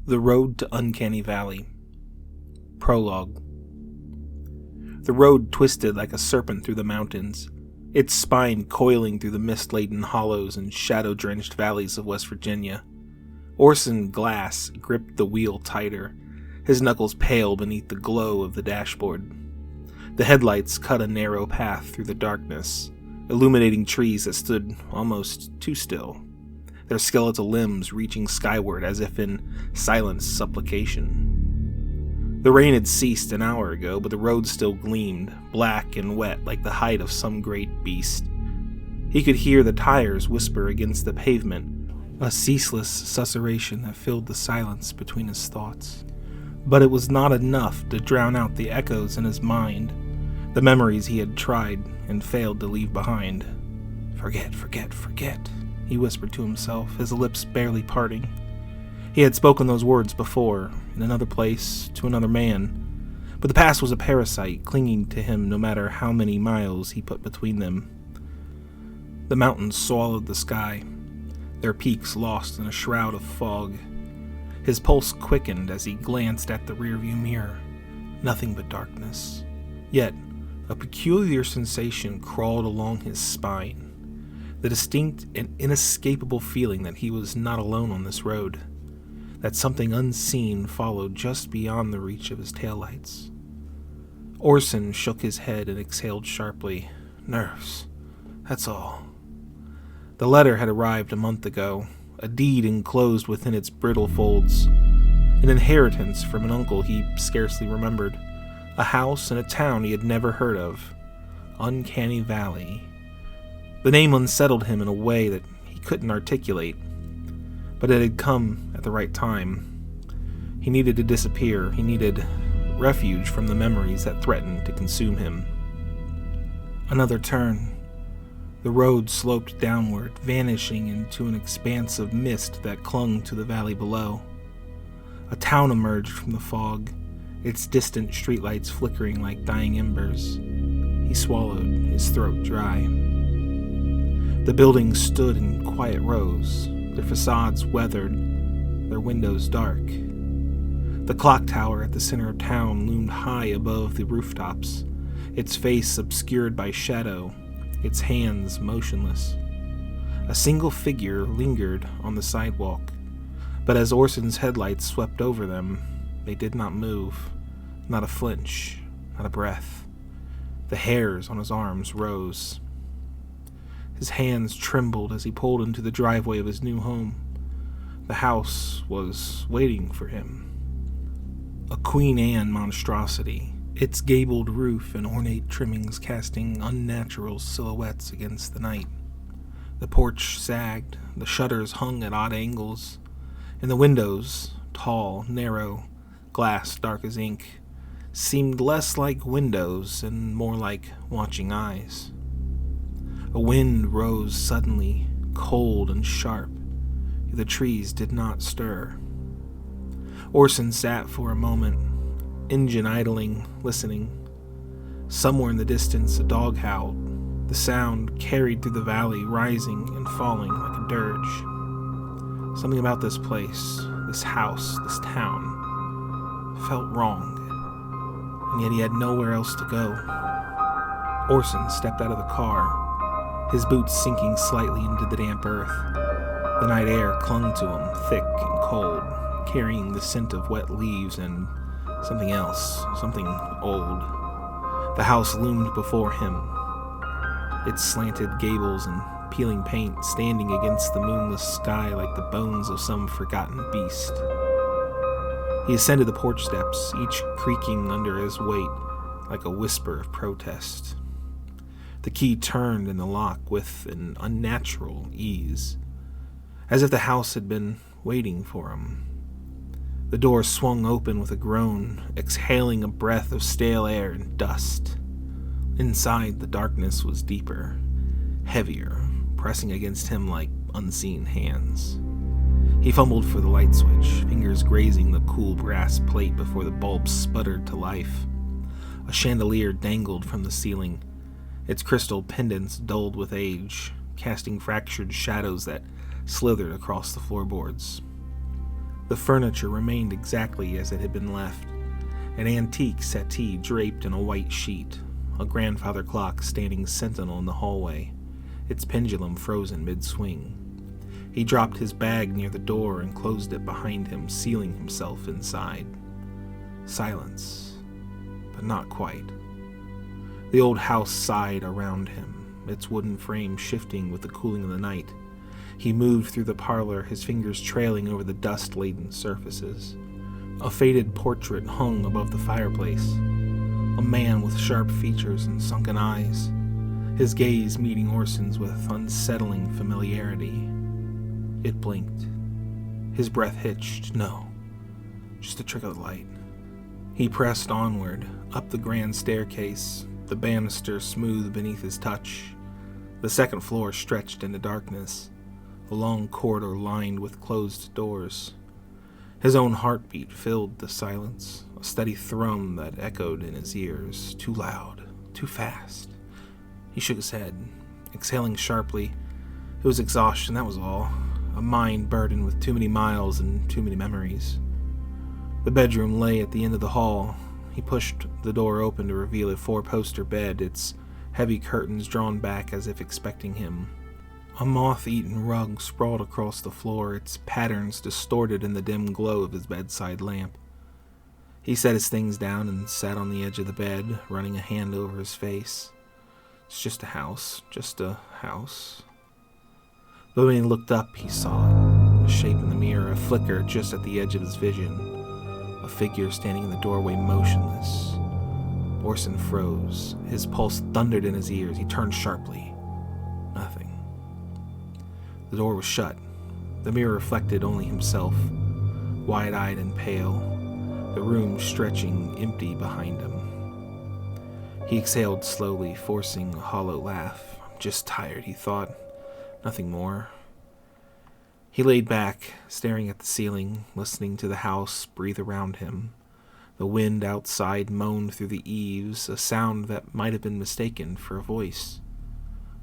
The Road to Uncanny Valley. Prologue. The road twisted like a serpent through the mountains, its spine coiling through the mist-laden hollows and shadow-drenched valleys of West Virginia. Orson Glass gripped the wheel tighter, his knuckles pale beneath the glow of the dashboard. The headlights cut a narrow path through the darkness, illuminating trees that stood almost too still, their skeletal limbs reaching skyward as if in silent supplication. The rain had ceased an hour ago, but the road still gleamed, black and wet like the hide of some great beast. He could hear the tires whisper against the pavement, a ceaseless susurration that filled the silence between his thoughts. But it was not enough to drown out the echoes in his mind, the memories he had tried and failed to leave behind. Forget, he whispered to himself, his lips barely parting. He had spoken those words before, in another place, to another man, but the past was a parasite clinging to him no matter how many miles he put between them. The mountains swallowed the sky, their peaks lost in a shroud of fog. His pulse quickened as he glanced at the rearview mirror. Nothing but darkness. Yet, a peculiar sensation crawled along his spine. The distinct and inescapable feeling that he was not alone on this road, that something unseen followed just beyond the reach of his taillights. Orson shook his head and exhaled sharply. Nerves, that's all. The letter had arrived a month ago, a deed enclosed within its brittle folds, an inheritance from an uncle he scarcely remembered, a house in a town he had never heard of, Uncanny Valley. The name unsettled him in a way that he couldn't articulate, but it had come at the right time. He needed to disappear. He needed refuge from the memories that threatened to consume him. Another turn. The road sloped downward, vanishing into an expanse of mist that clung to the valley below. A town emerged from the fog, its distant streetlights flickering like dying embers. He swallowed, his throat dry. The buildings stood in quiet rows, their facades weathered, their windows dark. The clock tower at the center of town loomed high above the rooftops, its face obscured by shadow, its hands motionless. A single figure lingered on the sidewalk, but as Orson's headlights swept over them, they did not move, not a flinch, not a breath. The hairs on his arms rose. His hands trembled as he pulled into the driveway of his new home. The house was waiting for him. A Queen Anne monstrosity, its gabled roof and ornate trimmings casting unnatural silhouettes against the night. The porch sagged, the shutters hung at odd angles, and the windows, tall, narrow, glass dark as ink, seemed less like windows and more like watching eyes. A wind rose suddenly, cold and sharp. The trees did not stir. Orson sat for a moment, engine idling, listening. Somewhere in the distance, a dog howled, the sound carried through the valley, rising and falling like a dirge. Something about this place, this house, this town, felt wrong, and yet he had nowhere else to go. Orson stepped out of the car, his boots sinking slightly into the damp earth. The night air clung to him, thick and cold, carrying the scent of wet leaves and something else, something old. The house loomed before him, its slanted gables and peeling paint standing against the moonless sky like the bones of some forgotten beast. He ascended the porch steps, each creaking under his weight like a whisper of protest. The key turned in the lock with an unnatural ease, as if the house had been waiting for him. The door swung open with a groan, exhaling a breath of stale air and dust. Inside, the darkness was deeper, heavier, pressing against him like unseen hands. He fumbled for the light switch, fingers grazing the cool brass plate before the bulb sputtered to life. A chandelier dangled from the ceiling, its crystal pendants dulled with age, casting fractured shadows that slithered across the floorboards. The furniture remained exactly as it had been left. An antique settee draped in a white sheet, a grandfather clock standing sentinel in the hallway, its pendulum frozen mid-swing. He dropped his bag near the door and closed it behind him, sealing himself inside. Silence, but not quite. The old house sighed around him, its wooden frame shifting with the cooling of the night. He moved through the parlor, his fingers trailing over the dust-laden surfaces. A faded portrait hung above the fireplace. A man with sharp features and sunken eyes, his gaze meeting Orson's with unsettling familiarity. It blinked. His breath hitched. No, just a trick of the light. He pressed onward, up the grand staircase, the banister smooth beneath his touch. The second floor stretched into darkness, a long corridor lined with closed doors. His own heartbeat filled the silence, a steady thrum that echoed in his ears, too loud, too fast. He shook his head, exhaling sharply. It was exhaustion, that was all. A mind burdened with too many miles and too many memories. The bedroom lay at the end of the hall. He pushed the door open to reveal a four-poster bed, its heavy curtains drawn back as if expecting him. A moth-eaten rug sprawled across the floor, its patterns distorted in the dim glow of his bedside lamp. He set his things down and sat on the edge of the bed, running a hand over his face. It's just a house, just a house. But when he looked up, he saw it. A shape in the mirror, a flicker just at the edge of his vision. A figure standing in the doorway, motionless. Orson froze. His pulse thundered in his ears. He turned sharply. Nothing. The door was shut. The mirror reflected only himself, wide-eyed and pale, the room stretching empty behind him. He exhaled slowly, forcing a hollow laugh. I'm just tired, he thought. Nothing more. He laid back, staring at the ceiling, listening to the house breathe around him. The wind outside moaned through the eaves, a sound that might have been mistaken for a voice.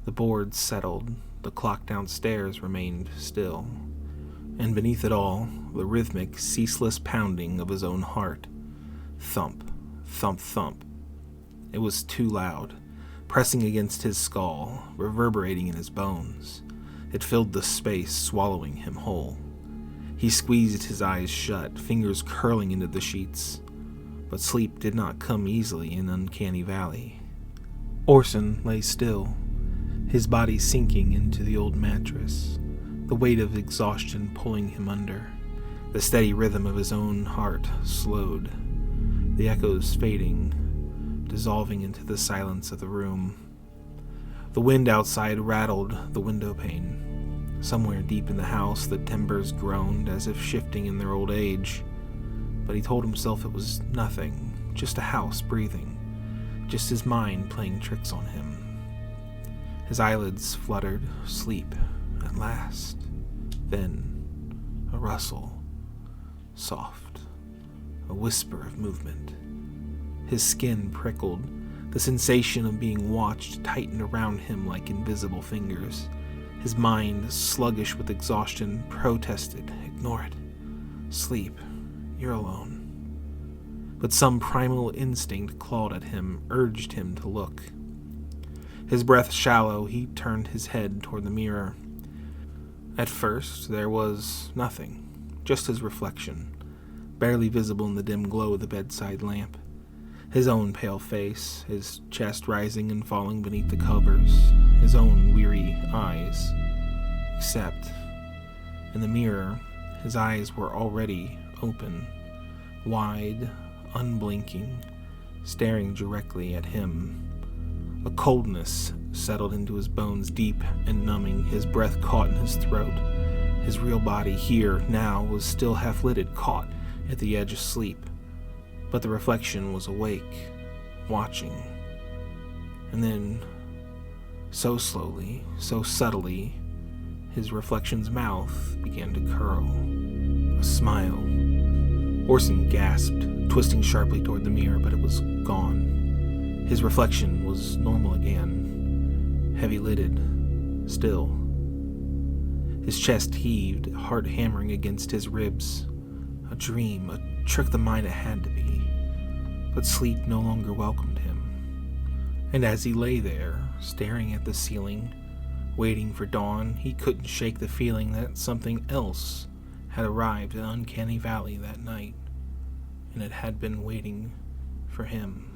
The boards settled, the clock downstairs remained still, and beneath it all, the rhythmic, ceaseless pounding of his own heart. Thump, thump, thump. It was too loud, pressing against his skull, reverberating in his bones. It filled the space, swallowing him whole. He squeezed his eyes shut, fingers curling into the sheets. But sleep did not come easily in Uncanny Valley. Orson lay still, his body sinking into the old mattress, the weight of exhaustion pulling him under. The steady rhythm of his own heart slowed, the echoes fading, dissolving into the silence of the room. The wind outside rattled the window pane. Somewhere deep in the house, the timbers groaned as if shifting in their old age. But he told himself it was nothing, just a house breathing, just his mind playing tricks on him. His eyelids fluttered, sleep, at last. Then, a rustle, soft, a whisper of movement. His skin prickled. The sensation of being watched tightened around him like invisible fingers. His mind, sluggish with exhaustion, protested, "Ignore it. Sleep. You're alone." But some primal instinct clawed at him, urged him to look. His breath shallow, he turned his head toward the mirror. At first, there was nothing, just his reflection, barely visible in the dim glow of the bedside lamp. His own pale face, his chest rising and falling beneath the covers, his own weary eyes. Except, in the mirror, his eyes were already open, wide, unblinking, staring directly at him. A coldness settled into his bones, deep and numbing. His breath caught in his throat. His real body, here, now, was still half-lidded, caught at the edge of sleep. But the reflection was awake, watching. And then, so slowly, so subtly, his reflection's mouth began to curl. A smile. Orson gasped, twisting sharply toward the mirror, but it was gone. His reflection was normal again, heavy-lidded, still. His chest heaved, heart hammering against his ribs. A dream, a trick of the mind it had to be. But sleep no longer welcomed him. And as he lay there, staring at the ceiling, waiting for dawn, he couldn't shake the feeling that something else had arrived in Uncanny Valley that night, and it had been waiting for him.